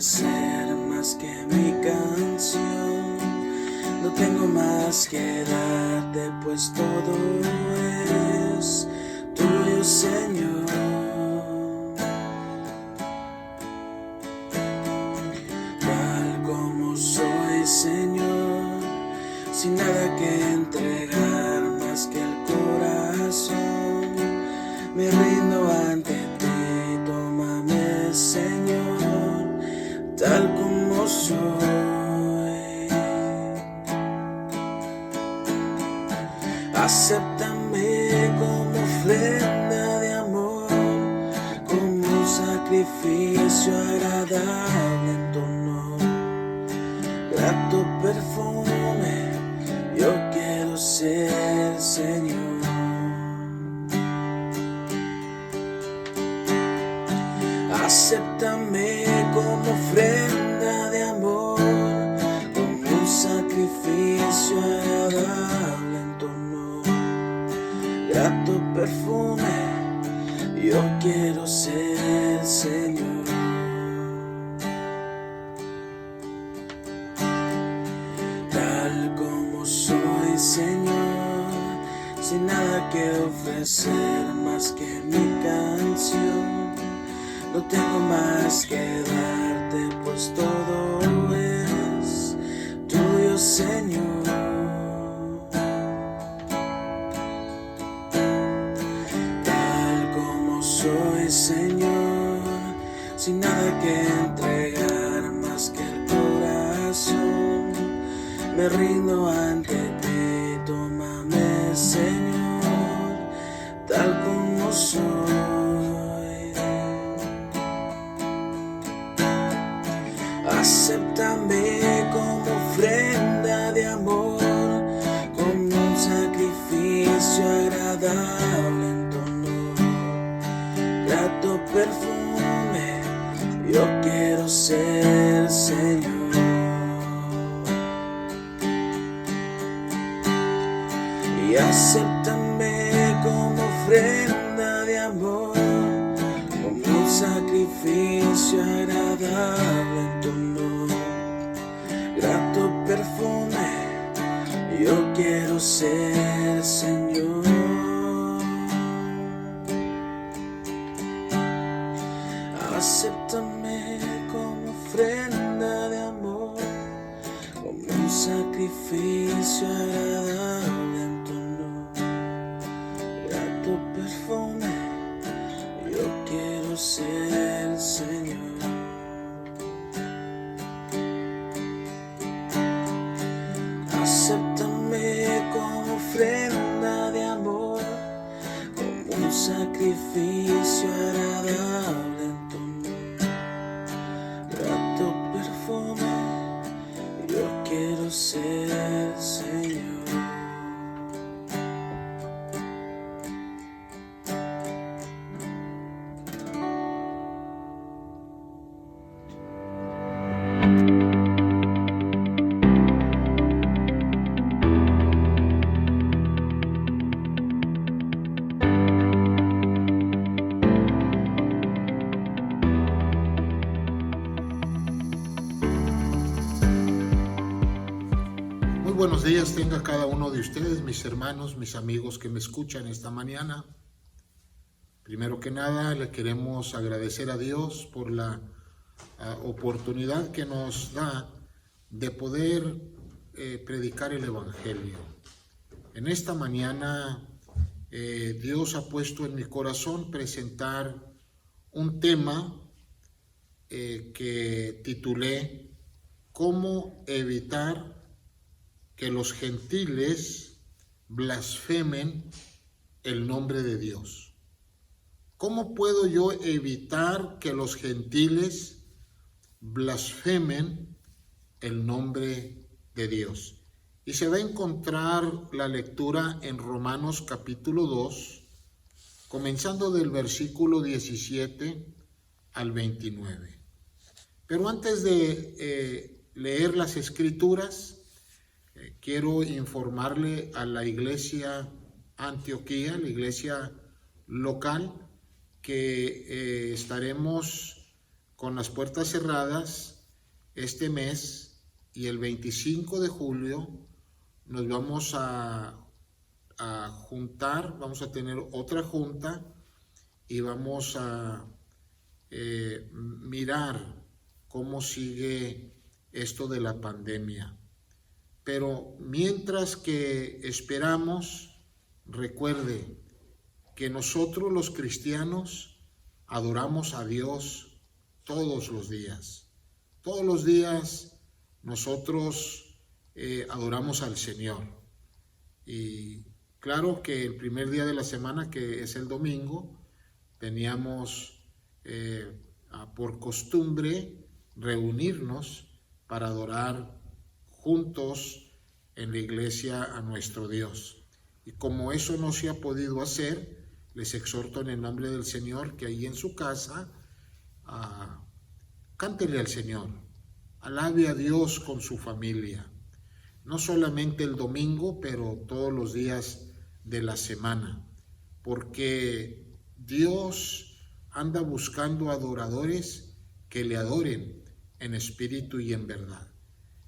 ofrecer más que mi canción. No tengo más que darte, pues todo es tuyo, Señor. Tal como soy, Señor, sin nada que entregar más que el corazón, me rindo ante ti, tómame, Señor, tal como soy. Acéptame como ofrenda de amor, como un sacrificio agradable en tu honor, grato perfume, yo quiero ser, Señor. Acéptame como ofrenda de amor, como un sacrificio agradable en tu honor, grato perfume, yo quiero ser, Señor. Tal como soy, Señor, sin nada que ofrecer más que mi canción. No tengo más que darte, pues todo es tuyo, Señor. Tal como soy, Señor, sin nada que entregar más que el corazón, me rindo ante ti, tómame, Señor, tal como soy. Acéptame como ofrenda de amor, como un sacrificio agradable en tu honor, grato perfume, yo quiero ser, Señor. Y acéptame como ofrenda de amor, como un sacrificio agradable en tu honor, grato perfume, yo quiero ser, Señor. Acéptame como ofrenda de amor, como un sacrificio agradable en tu honor, grato perfume, yo quiero ser, Señor. Acéptame como ofrenda de amor, como un sacrificio agradable en tu honor, grato perfume, yo quiero ser, Señor. Buenos días tenga cada uno de ustedes, mis hermanos, mis amigos que me escuchan esta mañana. Primero que nada, le queremos agradecer a Dios por la oportunidad que nos da de poder predicar el Evangelio. En esta mañana, Dios ha puesto en mi corazón presentar un tema que titulé ¿Cómo evitar que los gentiles blasfemen el nombre de Dios? ¿Cómo puedo yo evitar que los gentiles blasfemen el nombre de Dios? Y se va a encontrar la lectura en Romanos capítulo 2, comenzando del versículo 17 al 29. Pero antes de leer las escrituras, quiero informarle a la iglesia Antioquía, la iglesia local, que estaremos con las puertas cerradas este mes y el 25 de julio nos vamos a juntar, vamos a tener otra junta y vamos a mirar cómo sigue esto de la pandemia. Pero mientras que esperamos, recuerde que nosotros los cristianos adoramos a Dios todos los días. Todos los días nosotros adoramos al Señor. Y claro que el primer día de la semana, que es el domingo, teníamos por costumbre reunirnos para adorar juntos en la iglesia a nuestro Dios. Y como eso no se ha podido hacer, les exhorto en el nombre del Señor que ahí en su casa cántele al Señor, alabe a Dios con su familia, no solamente el domingo, pero todos los días de la semana, porque Dios anda buscando adoradores que le adoren en espíritu y en verdad.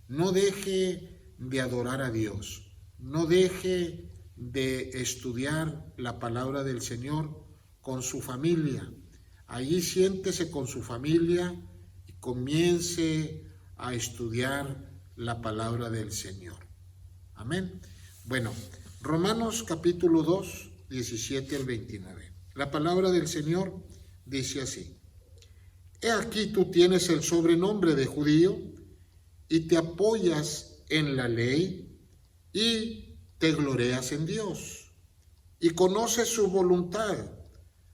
No deje de adorar a Dios, no deje de estudiar la palabra del Señor con su familia. Allí siéntese con su familia y comience a estudiar la palabra del Señor. Amén. Bueno, Romanos capítulo 2, 17 al 29. La palabra del Señor dice así: He aquí tú tienes el sobrenombre de judío y te apoyas en la ley y te glorias en Dios y conoces su voluntad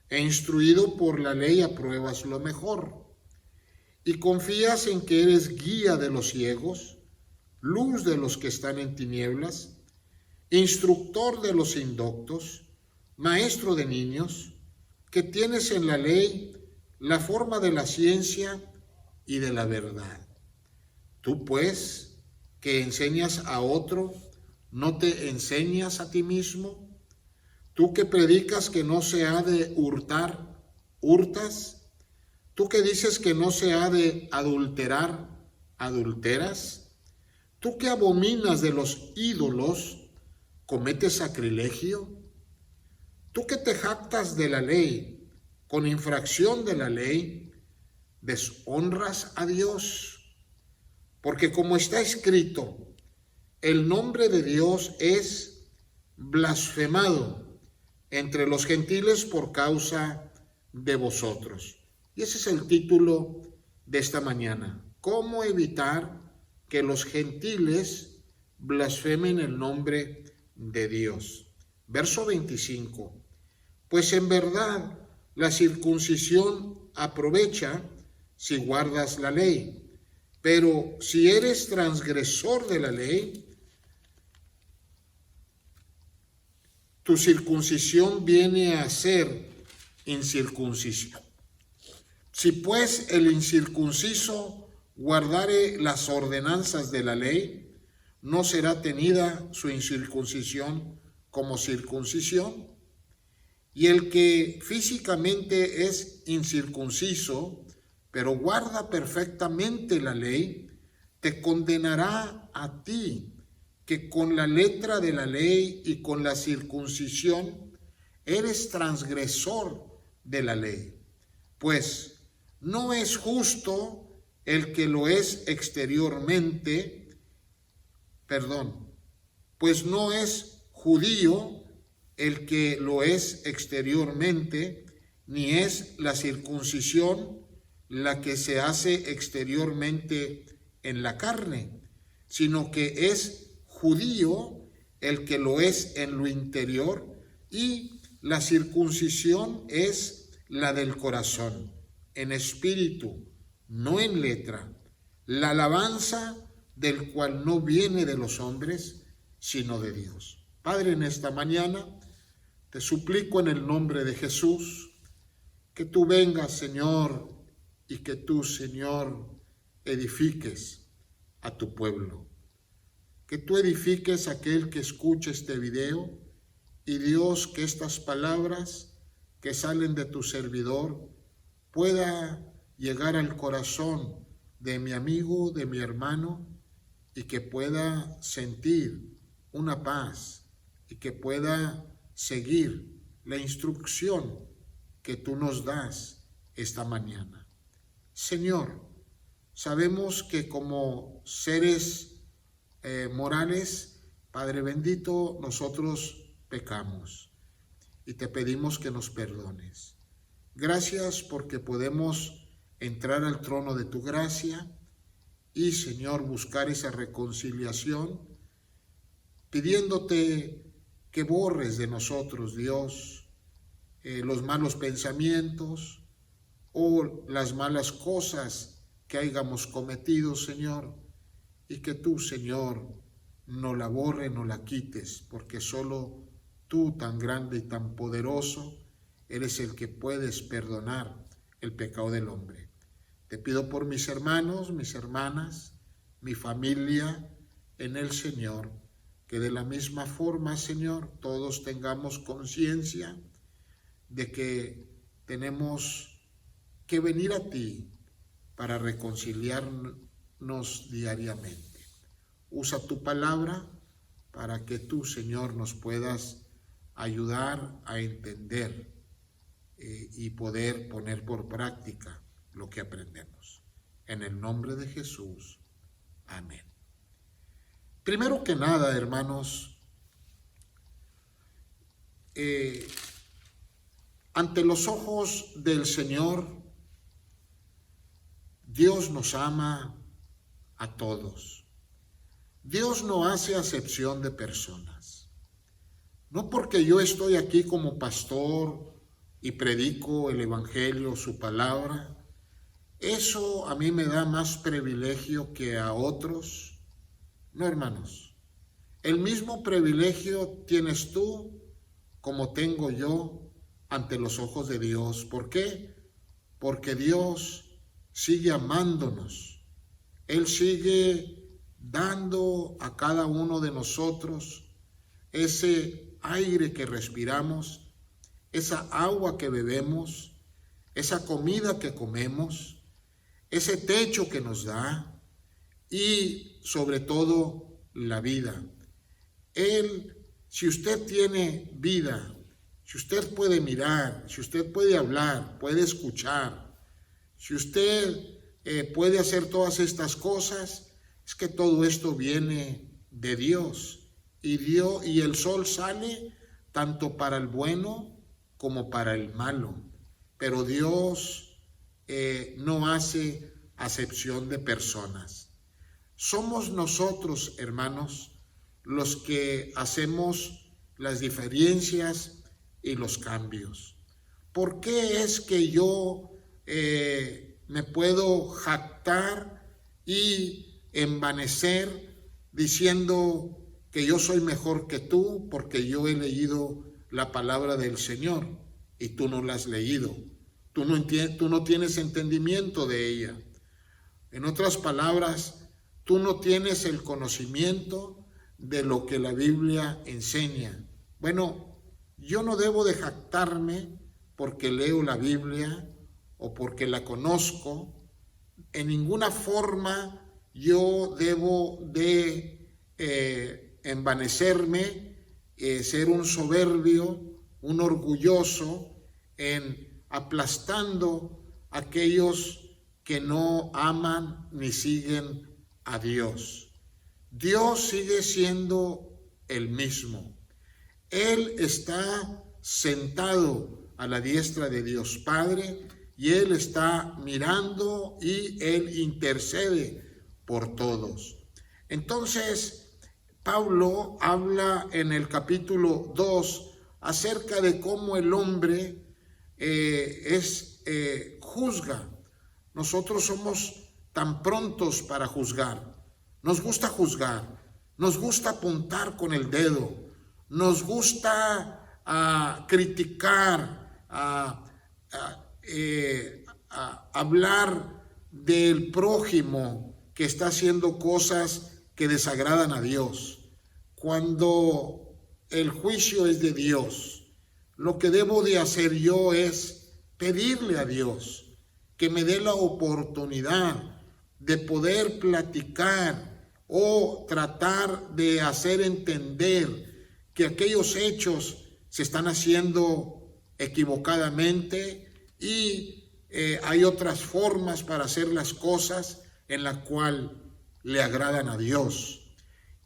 e instruido por la ley apruebas lo mejor y confías en que eres guía de los ciegos, luz de los que están en tinieblas, instructor de los indoctos, maestro de niños, que tienes en la ley la forma de la ciencia y de la verdad. Tú pues, que enseñas a otro, ¿no te enseñas a ti mismo? Tú que predicas que no se ha de hurtar, ¿hurtas? Tú que dices que no se ha de adulterar, ¿adulteras? Tú que abominas de los ídolos, ¿cometes sacrilegio? Tú que te jactas de la ley, con infracción de la ley, deshonras a Dios. Porque como está escrito, el nombre de Dios es blasfemado entre los gentiles por causa de vosotros. Y ese es el título de esta mañana: ¿Cómo evitar que los gentiles blasfemen el nombre de Dios? Verso 25. Pues en verdad la circuncisión aprovecha si guardas la ley, pero si eres transgresor de la ley, tu circuncisión viene a ser incircuncisión. Si pues el incircunciso guardare las ordenanzas de la ley, ¿no será tenida su incircuncisión como circuncisión? Y el que físicamente es incircunciso, pero guarda perfectamente la ley, te condenará a ti, que con la letra de la ley y con la circuncisión eres transgresor de la ley. Pues no es justo el que lo es exteriormente, pues no es judío el que lo es exteriormente, ni es la circuncisión la que se hace exteriormente en la carne, sino que es judío el que lo es en lo interior, y la circuncisión es la del corazón, en espíritu, no en letra, la alabanza del cual no viene de los hombres, sino de Dios. Padre, en esta mañana te suplico en el nombre de Jesús que tú vengas, Señor, y que tú, Señor, edifiques a tu pueblo. Que tú edifiques a aquel que escuche este video, y Dios, que estas palabras que salen de tu servidor pueda llegar al corazón de mi amigo, de mi hermano, y que pueda sentir una paz y que pueda seguir la instrucción que tú nos das esta mañana. Señor, sabemos que como seres morales, Padre bendito, nosotros pecamos y te pedimos que nos perdones. Gracias porque podemos entrar al trono de tu gracia y, Señor, buscar esa reconciliación, pidiéndote que borres de nosotros, Dios, los malos pensamientos o las malas cosas que hayamos cometido, Señor, y que tú, Señor, no la borres, no la quites, porque solo tú, tan grande y tan poderoso, eres el que puedes perdonar el pecado del hombre. Te pido por mis hermanos, mis hermanas, mi familia en el Señor, que de la misma forma, Señor, todos tengamos conciencia de que tenemos que venir a ti para reconciliarnos diariamente. Usa tu palabra para que tú, Señor, nos puedas ayudar a entender y poder poner por práctica lo que aprendemos. En el nombre de Jesús. Amén. Primero que nada, hermanos, ante los ojos del Señor, Dios nos ama a todos. Dios no hace acepción de personas. No porque yo estoy aquí como pastor y predico el Evangelio, su palabra, eso a mí me da más privilegio que a otros. No, hermanos. El mismo privilegio tienes tú como tengo yo ante los ojos de Dios. ¿Por qué? Porque Dios sigue amándonos. Él sigue dando a cada uno de nosotros ese aire que respiramos, esa agua que bebemos, esa comida que comemos, ese techo que nos da y sobre todo la vida. Él, si usted tiene vida, si usted puede mirar, si usted puede hablar, puede escuchar, si usted puede hacer todas estas cosas, es que todo esto viene de Dios. Y el sol sale tanto para el bueno como para el malo. Pero Dios no hace acepción de personas. Somos nosotros, hermanos, los que hacemos las diferencias y los cambios. ¿Por qué es que yo me puedo jactar y envanecer diciendo que yo soy mejor que tú porque yo he leído la palabra del Señor y tú no la has leído? Tú no tienes entendimiento de ella. En otras palabras, tú no tienes el conocimiento de lo que la Biblia enseña. Bueno, yo no debo de jactarme porque leo la Biblia o porque la conozco. En ninguna forma yo debo de envanecerme, ser un soberbio, un orgulloso, en aplastando a aquellos que no aman ni siguen a Dios. Dios sigue siendo el mismo. Él está sentado a la diestra de Dios Padre y Él está mirando y Él intercede por todos. Entonces, Pablo habla en el capítulo 2 acerca de cómo el hombre juzga. Nosotros somos tan prontos para juzgar. Nos gusta juzgar, nos gusta apuntar con el dedo, nos gusta criticar, hablar del prójimo que está haciendo cosas que desagradan a Dios. Cuando el juicio es de Dios, lo que debo de hacer yo es pedirle a Dios que me dé la oportunidad de poder platicar o tratar de hacer entender que aquellos hechos se están haciendo equivocadamente y hay otras formas para hacer las cosas en la cual le agradan a Dios.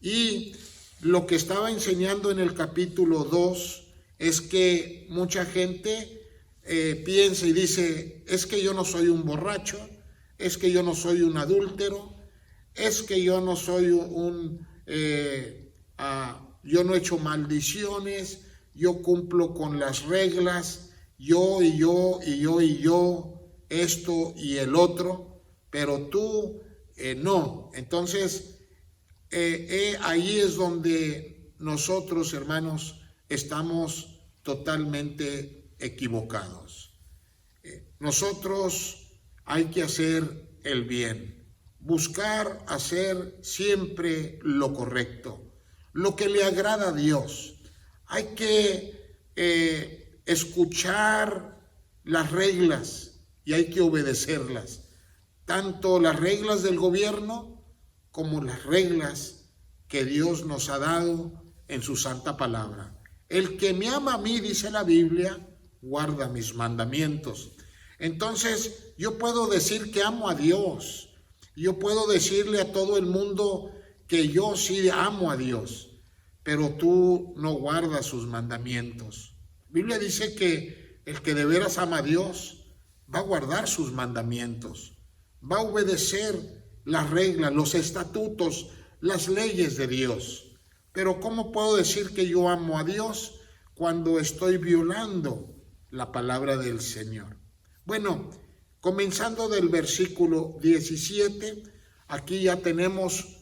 Y lo que estaba enseñando en el capítulo 2 es que mucha gente piensa y dice, es que yo no soy un borracho, es que yo no soy un adúltero, es que yo no soy yo no he hecho maldiciones, yo cumplo con las reglas, yo, esto y el otro, pero tú no. Entonces, ahí es donde nosotros, hermanos, estamos totalmente equivocados. Nosotros hay que hacer el bien, buscar hacer siempre lo correcto, lo que le agrada a Dios. Hay que escuchar las reglas y hay que obedecerlas, tanto las reglas del gobierno como las reglas que Dios nos ha dado en su santa palabra. El que me ama a mí, dice la Biblia, guarda mis mandamientos. Entonces, yo puedo decir que amo a Dios. Yo puedo decirle a todo el mundo que yo sí amo a Dios, pero tú no guardas sus mandamientos. La Biblia dice que el que de veras ama a Dios va a guardar sus mandamientos, va a obedecer las reglas, los estatutos, las leyes de Dios. Pero ¿cómo puedo decir que yo amo a Dios cuando estoy violando la palabra del Señor? Bueno, comenzando del versículo 17, aquí ya tenemos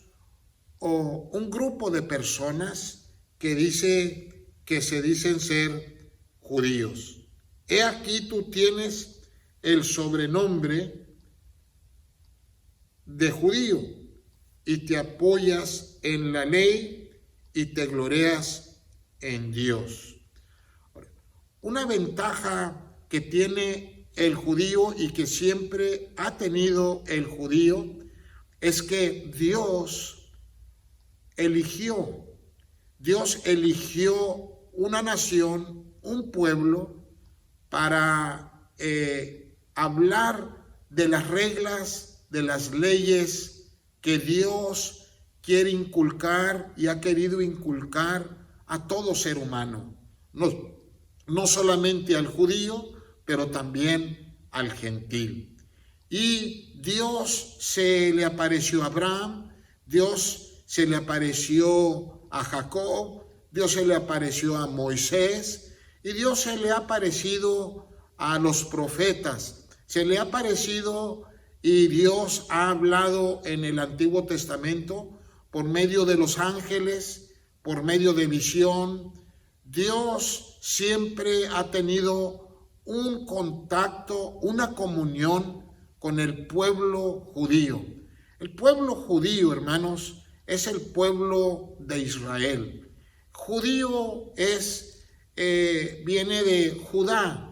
un grupo de personas que se dicen ser judíos. He aquí tú tienes el sobrenombre de judío y te apoyas en la ley y te glorias en Dios. Una ventaja que tiene el judío y que siempre ha tenido el judío es que Dios eligió una nación, un pueblo, para hablar de las reglas, de las leyes que Dios quiere inculcar y ha querido inculcar a todo ser humano, no solamente al judío, pero también al gentil. Y Dios se le apareció a Abraham, Dios se le apareció a Jacob, Dios se le apareció a Moisés y Dios se le ha aparecido a los profetas, se le ha aparecido y Dios ha hablado en el Antiguo Testamento por medio de los ángeles, por medio de visión. Dios siempre ha tenido un contacto, una comunión con el pueblo judío. El pueblo judío, hermanos, es el pueblo de Israel. Judío viene de Judá.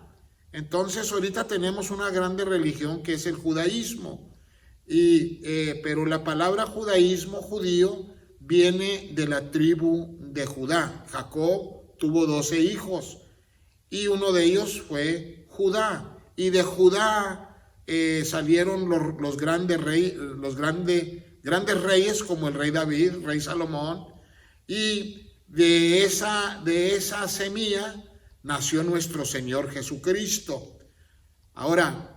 Entonces ahorita tenemos una grande religión que es el judaísmo. Pero la palabra judaísmo, judío, viene de la tribu de Judá. Jacob tuvo 12 hijos y uno de ellos fue Judá. Y de Judá salieron los grandes reyes como el rey David, rey Salomón, y de esa semilla nació nuestro Señor Jesucristo. Ahora,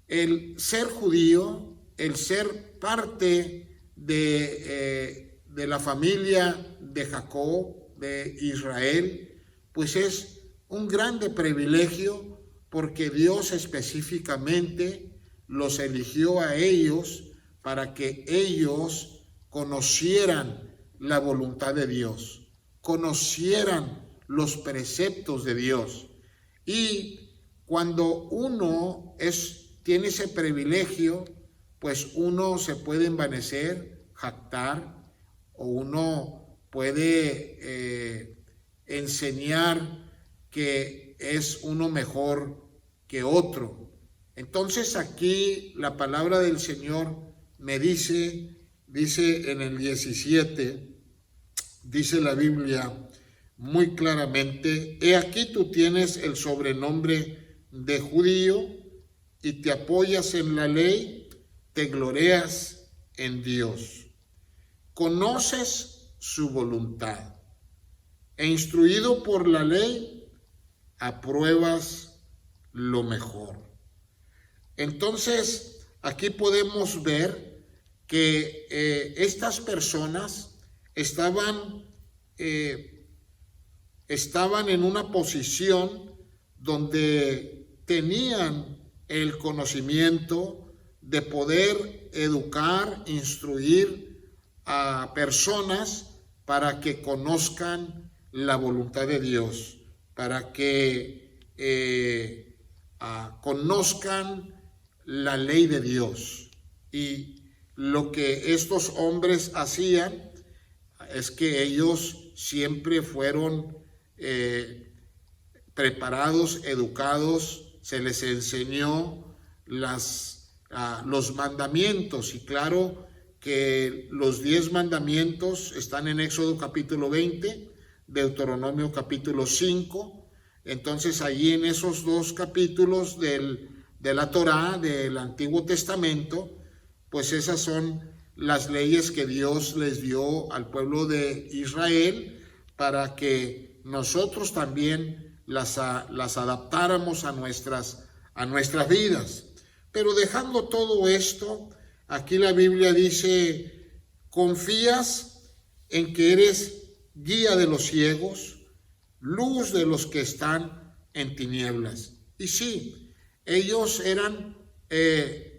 el ser judío, el ser parte de la familia de Jacob, de Israel, pues es un grande privilegio porque Dios específicamente los eligió a ellos para que ellos conocieran la voluntad de Dios, conocieran los preceptos de Dios. Y cuando uno tiene ese privilegio, pues uno se puede envanecer, jactar, o uno puede enseñar que es uno mejor que otro. Entonces aquí la palabra del Señor me dice en el 17, dice la Biblia muy claramente: he aquí tú tienes el sobrenombre de judío y te apoyas en la ley, te glorias en Dios. Conoces su voluntad e instruido por la ley, apruebas lo mejor. Entonces, aquí podemos ver que estas personas estaban en una posición donde tenían el conocimiento de poder educar, instruir a personas para que conozcan la voluntad de Dios, para que conozcan la ley de Dios. Y lo que estos hombres hacían es que ellos siempre fueron preparados, educados, se les enseñó los mandamientos. Y claro que los 10 mandamientos están en Éxodo capítulo 20, Deuteronomio capítulo 5. Entonces allí en esos 2 capítulos de la Torá, del Antiguo Testamento, pues esas son las leyes que Dios les dio al pueblo de Israel para que nosotros también las adaptáramos a nuestras vidas. Pero dejando todo esto, aquí la Biblia dice: confías en que eres guía de los ciegos, luz de los que están en tinieblas. Y sí, ellos eran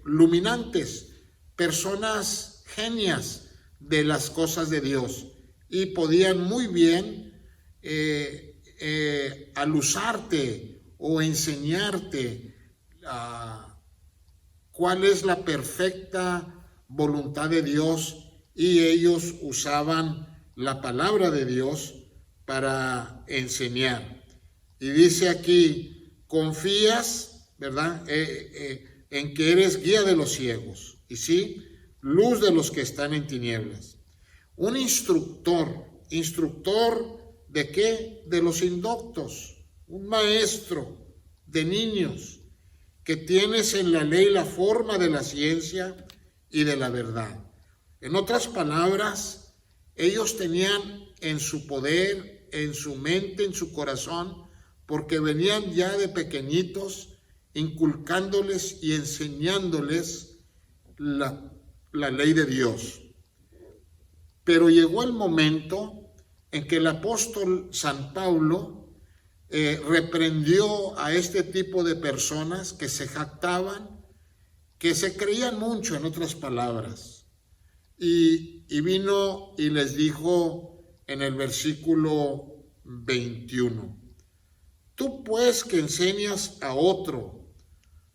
luminantes, personas genias de las cosas de Dios, y podían muy bien alusarte o enseñarte cuál es la perfecta voluntad de Dios, y ellos usaban la palabra de Dios para enseñar. Y dice aquí: confías, ¿verdad?, en que eres guía de los ciegos, y sí, luz de los que están en tinieblas. Un instructor ¿de qué? De los indoctos, un maestro de niños, que tienes en la ley la forma de la ciencia y de la verdad. En otras palabras, ellos tenían en su poder, en su mente, en su corazón, porque venían ya de pequeñitos inculcándoles y enseñándoles la ley de Dios. Pero llegó el momento en que el apóstol San Pablo reprendió a este tipo de personas que se jactaban, que se creían mucho, en otras palabras, y vino y les dijo en el versículo 21: tú pues que enseñas a otro,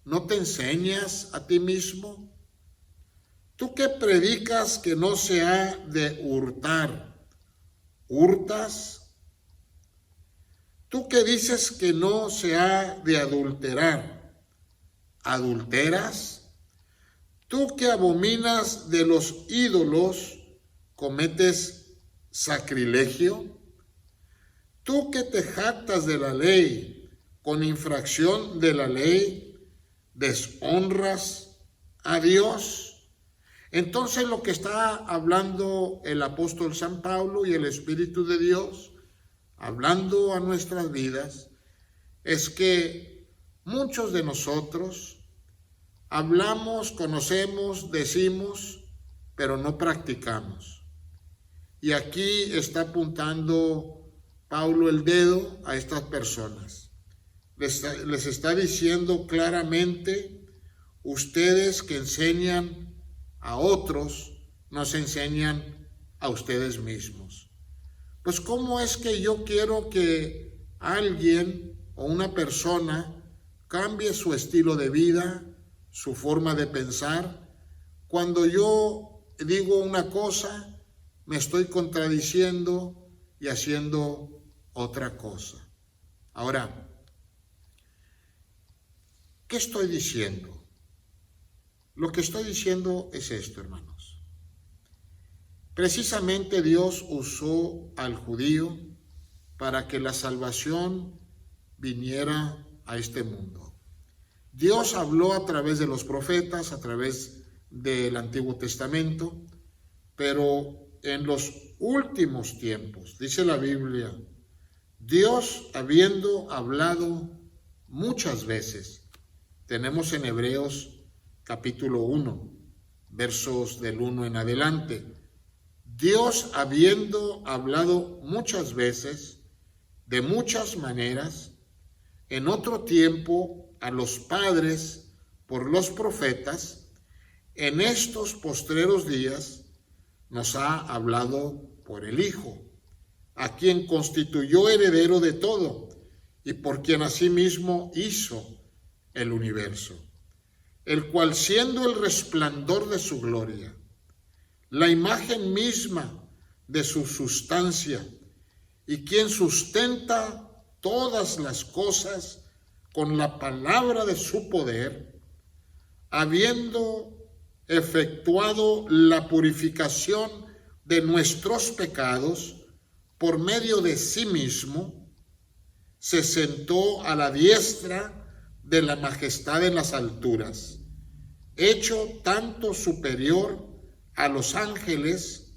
¿no te enseñas a ti mismo? Tú que predicas que no se ha de hurtar, ¿hurtas? Tú que dices que no se ha de adulterar, ¿adulteras? Tú que abominas de los ídolos, ¿cometes sacrilegio? Tú que te jactas de la ley, con infracción de la ley, ¿deshonras a Dios? Entonces lo que está hablando el apóstol San Pablo y el Espíritu de Dios, hablando a nuestras vidas, es que muchos de nosotros hablamos, conocemos, decimos, pero no practicamos. Y aquí está apuntando Pablo el dedo a estas personas. Les está diciendo claramente: ustedes que enseñan a otros, nos enseñan a ustedes mismos. Pues ¿cómo es que yo quiero que alguien o una persona cambie su estilo de vida, su forma de pensar, cuando yo digo una cosa, me estoy contradiciendo y haciendo otra cosa? Ahora, ¿qué estoy diciendo? Lo que estoy diciendo es esto, hermanos. Precisamente Dios usó al judío para que la salvación viniera a este mundo. Dios habló a través de los profetas, a través del Antiguo Testamento, pero en los últimos tiempos, dice la Biblia, Dios habiendo hablado muchas veces. Tenemos en Hebreos capítulo 1, versos del 1 en adelante. Dios habiendo hablado muchas veces, de muchas maneras, en otro tiempo a los padres por los profetas, en estos postreros días nos ha hablado por el Hijo, a quien constituyó heredero de todo y por quien asimismo hizo el universo, el cual siendo el resplandor de su gloria, la imagen misma de su sustancia, y quien sustenta todas las cosas con la palabra de su poder, habiendo efectuado la purificación de nuestros pecados por medio de sí mismo, se sentó a la diestra de la majestad en las alturas, hecho tanto superior a los ángeles,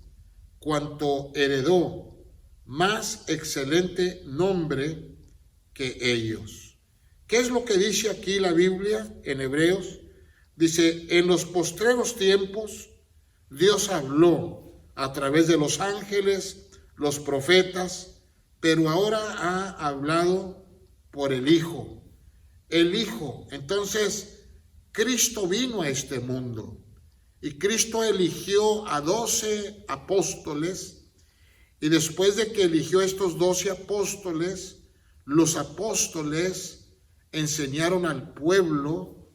cuanto heredó más excelente nombre que ellos. ¿Qué es lo que dice aquí la Biblia en Hebreos? Dice, en los postreros tiempos Dios habló a través de los ángeles, los profetas, pero ahora ha hablado por el Hijo. El Hijo. Entonces, Cristo vino a este mundo y Cristo eligió a 12 apóstoles, y después de que eligió a estos 12 apóstoles, los apóstoles enseñaron al pueblo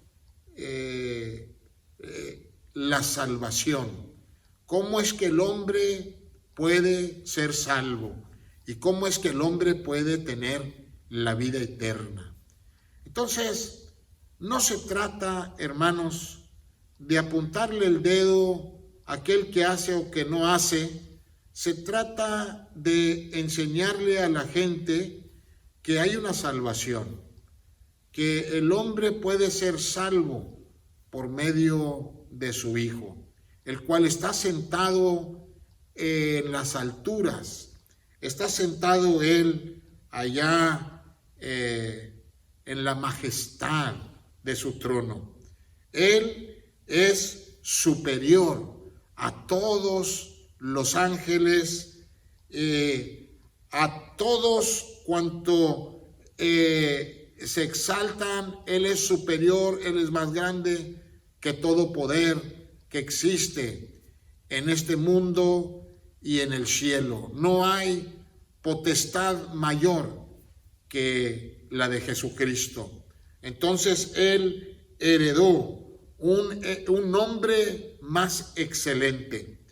la salvación. ¿Cómo es que el hombre puede ser salvo? ¿Y cómo es que el hombre puede tener la vida eterna? Entonces, no se trata, hermanos, de apuntarle el dedo a aquel que hace o que no hace. Se trata de enseñarle a la gente que hay una salvación, que el hombre puede ser salvo por medio de su Hijo, el cual está sentado en las alturas, está sentado Él allá en la majestad de su trono. Él es superior a todos los ángeles, a todos cuanto se exaltan. Él es superior, Él es más grande que todo poder que existe en este mundo y en el cielo. No hay potestad mayor que la de Jesucristo. Entonces Él heredó un nombre más excelente.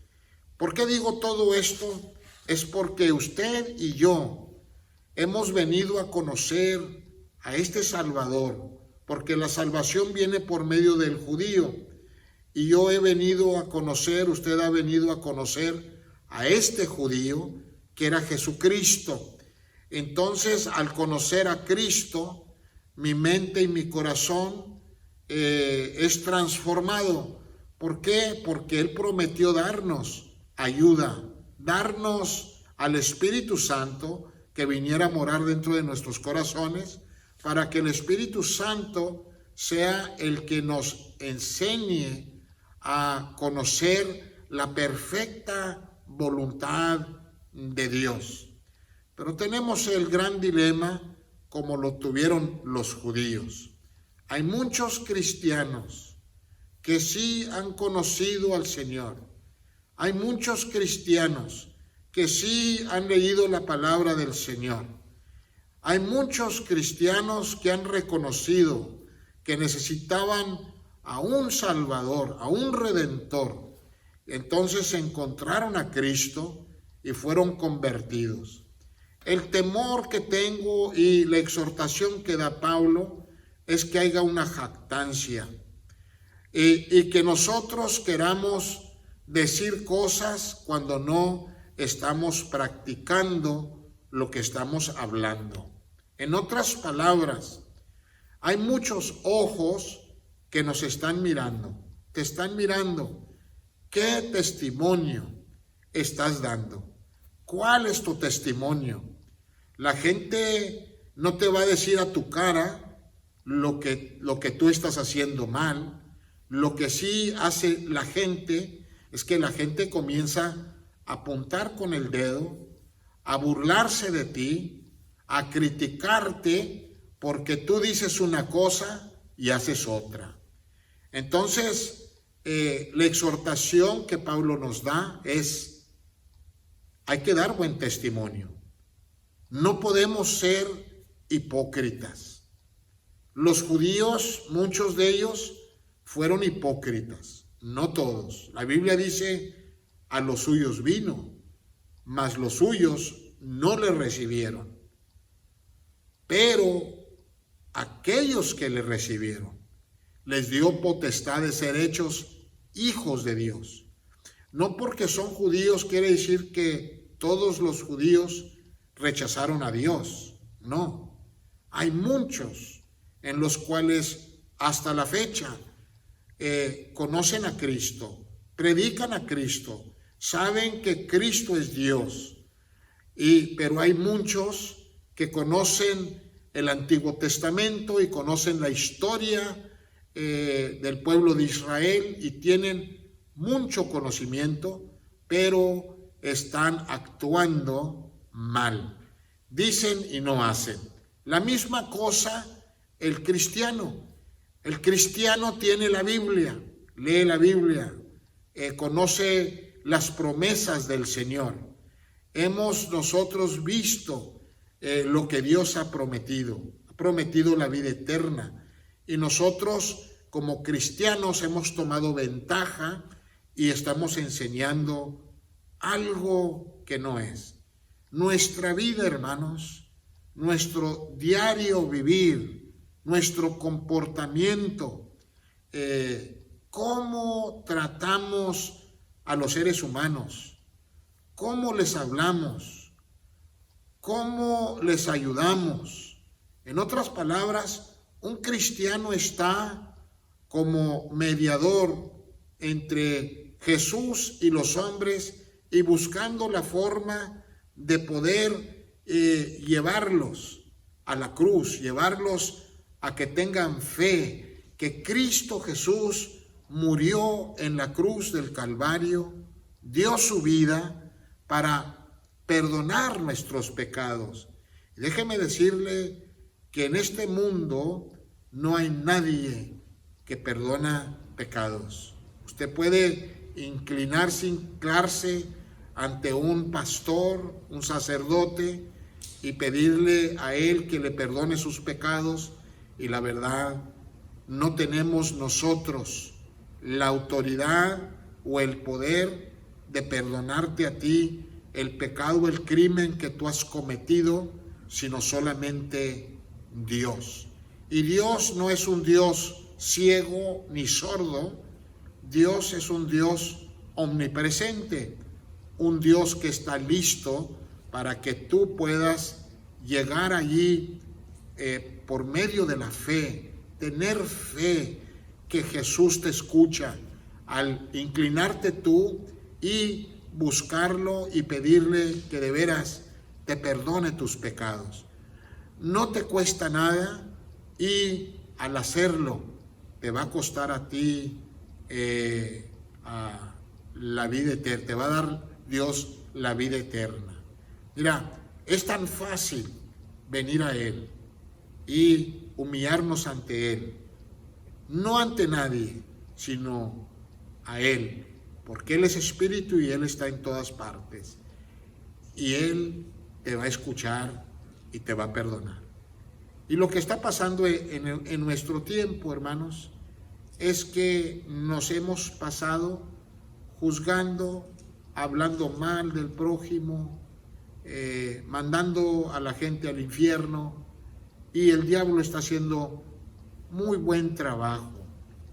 ¿Por qué digo todo esto? Es porque usted y yo hemos venido a conocer a este Salvador, porque la salvación viene por medio del judío, y yo he venido a conocer, usted ha venido a conocer a este judío que era Jesucristo. Entonces, al conocer a Cristo, mi mente y mi corazón es transformado. ¿Por qué? Porque Él prometió darnos ayuda, darnos al Espíritu Santo que viniera a morar dentro de nuestros corazones, para que el Espíritu Santo sea el que nos enseñe a conocer la perfecta voluntad de Dios. Pero tenemos el gran dilema, como lo tuvieron los judíos. Hay muchos cristianos que sí han conocido al Señor. Hay muchos cristianos que sí han leído la palabra del Señor. Hay muchos cristianos que han reconocido que necesitaban a un Salvador, a un Redentor. Entonces encontraron a Cristo y fueron convertidos. El temor que tengo y la exhortación que da Pablo es que haya una jactancia. y que nosotros queramos decir cosas cuando no estamos practicando lo que estamos hablando. En otras palabras, hay muchos ojos que nos están mirando, te están mirando. ¿Qué testimonio estás dando? ¿Cuál es tu testimonio? La gente no te va a decir a tu cara lo que tú estás haciendo mal. Lo que sí hace la gente es que la gente comienza a apuntar con el dedo, a burlarse de ti, a criticarte porque tú dices una cosa y haces otra. Entonces, la exhortación que Pablo nos da es: hay que dar buen testimonio. No podemos ser hipócritas. Los judíos, muchos de ellos, fueron hipócritas, no todos. La Biblia dice: a los suyos vino, mas los suyos no le recibieron. Pero aquellos que le recibieron, les dio potestad de ser hechos hijos de Dios. No porque son judíos quiere decir que todos los judíos rechazaron a Dios. No, hay muchos en los cuales hasta la fecha conocen a Cristo, predican a Cristo, saben que Cristo es Dios, pero hay muchos que conocen el Antiguo Testamento y conocen la historia del pueblo de Israel y tienen mucho conocimiento, pero están actuando mal. Dicen y no hacen. La misma cosa el cristiano. El cristiano tiene la Biblia, lee la Biblia, conoce las promesas del Señor. Hemos nosotros visto lo que Dios ha prometido la vida eterna. Y nosotros como cristianos hemos tomado ventaja y estamos enseñando algo que no es. Nuestra vida, hermanos, nuestro diario vivir, nuestro comportamiento, cómo tratamos a los seres humanos, cómo les hablamos, cómo les ayudamos. En otras palabras, un cristiano está como mediador entre Jesús y los hombres y buscando la forma de poder llevarlos a la cruz, llevarlos a que tengan fe, que Cristo Jesús murió en la cruz del Calvario, dio su vida para perdonar nuestros pecados. Y déjeme decirle que en este mundo no hay nadie que perdona pecados. Usted puede hincarse ante un pastor, un sacerdote, y pedirle a él que le perdone sus pecados, y la verdad, no tenemos nosotros la autoridad o el poder de perdonarte a ti el pecado, el crimen que tú has cometido, sino solamente Dios. Y Dios no es un Dios ciego ni sordo. Dios es un Dios omnipresente, un Dios que está listo para que tú puedas llegar allí por medio de la fe, tener fe que Jesús te escucha, al inclinarte tú y buscarlo y pedirle que de veras te perdone tus pecados. No te cuesta nada y al hacerlo te va a costar a ti la vida eterna, te va a dar Dios la vida eterna. Mira, es tan fácil venir a Él y humillarnos ante Él, no ante nadie, sino a Él, porque Él es espíritu y Él está en todas partes, y Él te va a escuchar y te va a perdonar. Y lo que está pasando en nuestro tiempo, hermanos, es que nos hemos pasado juzgando, hablando mal del prójimo, mandando a la gente al infierno, y el diablo está haciendo muy buen trabajo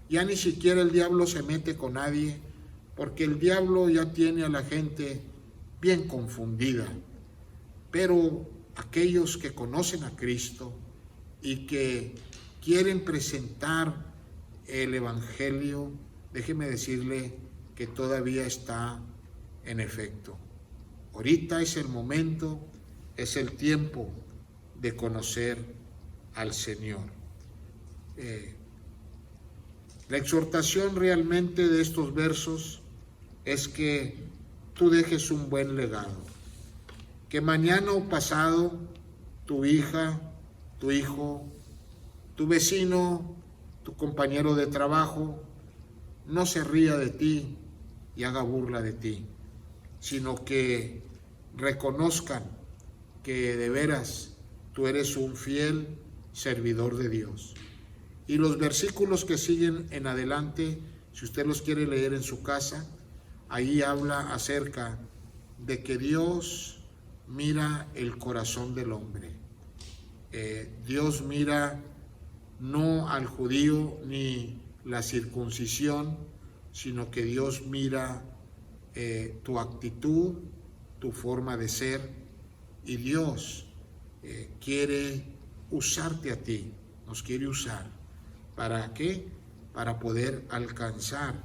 Ya ni siquiera el diablo se mete con nadie, porque el diablo ya tiene a la gente bien confundida. Pero aquellos que conocen a Cristo y que quieren presentar el Evangelio, déjeme decirle que todavía está en efecto. Ahorita es el momento, es el tiempo de conocer al Señor. La exhortación realmente de estos versos es que tú dejes un buen legado, que mañana o pasado tu hija, tu hijo, tu vecino, tu compañero de trabajo no se ría de ti y haga burla de ti, sino que reconozcan que de veras tú eres un fiel servidor de Dios. Y los versículos que siguen en adelante, si usted los quiere leer en su casa, ahí habla acerca de que Dios mira el corazón del hombre. Dios mira no al judío ni la circuncisión, sino que Dios mira tu actitud, tu forma de ser, y Dios quiere usarte a ti, nos quiere usar. ¿Para qué? Para poder alcanzar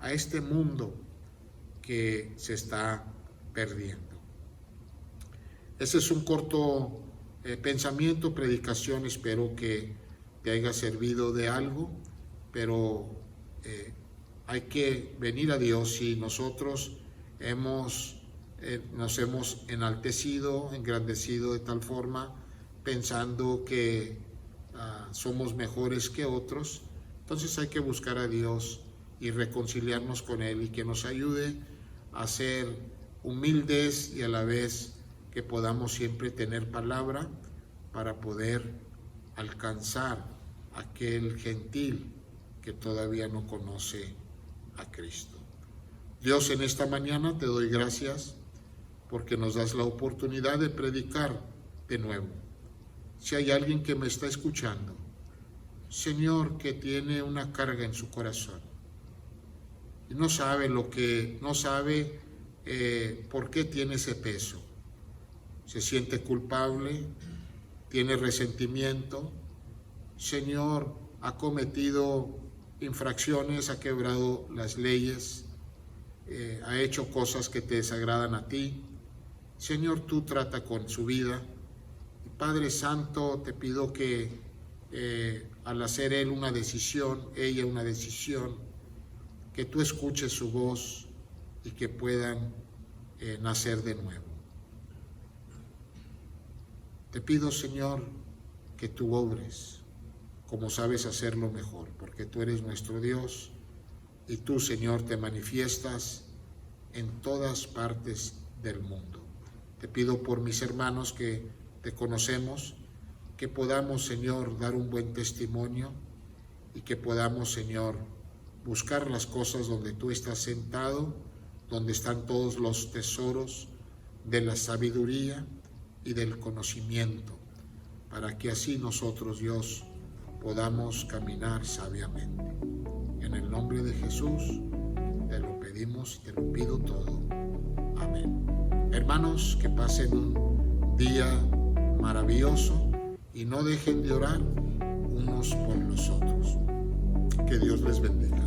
a este mundo que se está perdiendo. Ese es un corto pensamiento, predicación, espero que te haya servido de algo, pero hay que venir a Dios y nosotros nos hemos enaltecido, engrandecido de tal forma, pensando que somos mejores que otros. Entonces hay que buscar a Dios y reconciliarnos con Él y que nos ayude a ser humildes y a la vez que podamos siempre tener palabra para poder alcanzar aquel gentil que todavía no conoce a Cristo. Dios, en esta mañana te doy gracias porque nos das la oportunidad de predicar de nuevo. Si hay alguien que me está escuchando, Señor, que tiene una carga en su corazón y no sabe por qué tiene ese peso, se siente culpable, tiene resentimiento, Señor, ha cometido infracciones, ha quebrado las leyes, ha hecho cosas que te desagradan a ti. Señor, tú trata con su vida. Padre Santo, te pido que al hacer ella una decisión, que tú escuches su voz y que puedan nacer de nuevo. Te pido, Señor, que tú obres como sabes hacerlo mejor, porque tú eres nuestro Dios y tú, Señor, te manifiestas en todas partes del mundo. Te pido por mis hermanos que te conocemos, que podamos, Señor, dar un buen testimonio y que podamos, Señor, buscar las cosas donde tú estás sentado, donde están todos los tesoros de la sabiduría y del conocimiento, para que así nosotros, Dios, podamos caminar sabiamente. En el nombre de Jesús te lo pedimos y te lo pido todo. Amén. Hermanos, que pasen un día maravilloso y no dejen de orar unos por los otros. Que Dios les bendiga.